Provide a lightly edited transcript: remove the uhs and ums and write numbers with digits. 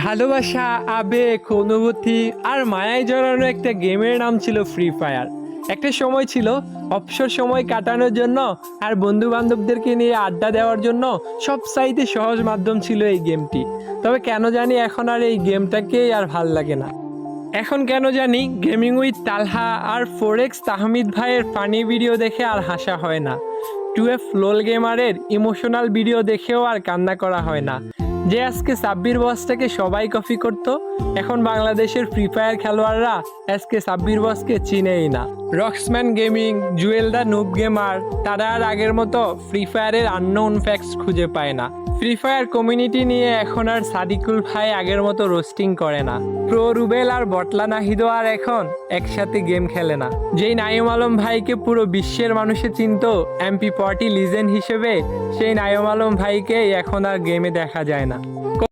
ভালোবাসা, আবেগ, অনুভূতি আর মায়ায় জড়ানো একটা গেমের নাম ছিল ফ্রি ফায়ার। একটা সময় ছিল অবসর সময় কাটানোর জন্য আর বন্ধু বান্ধবদেরকে নিয়ে আড্ডা দেওয়ার জন্য সবচাইতে সহজ মাধ্যম ছিল এই গেমটি। তবে কেন জানি এখন আর এই গেমটাকেই আর ভাল লাগে না। এখন কেন জানি গেমিং উইথ তালহা আর ফোরেক্স তাহমিদ ভাইয়ের ফানি ভিডিও দেখে আর হাসা হয় না। 2F লোল গেমারের ইমোশনাল ভিডিও দেখেও আর কান্না করা হয় না। যে আজকে সাব্বির বসটাকে সবাই কপি করত, এখন বাংলাদেশের ফ্রি ফায়ার খেলোয়াড়রা আজকে সাব্বির বসকে চিনেই না। রক্সম্যান গেমিং, জুয়েল দা নুব গেমার, তারা আর আগের মতো ফ্রি ফায়ারের আননোন ফ্যাক্টস খুঁজে পায় না। ফ্রি ফায়ার কমিউনিটি নিয়ে এখন আর সাদিকুল ভাই আগের মতো রোস্টিং করে না। প্রো রুবেল আর বটলা নাহিদও আর এখন একসাথে গেম খেলে না। যেই নাইম আলম ভাইকে পুরো বিশ্বের মানুষে চিনত MP40 লিজেন্ড হিসেবে, সেই নাইম আলম ভাইকে এখন আর গেমে দেখা যায় না।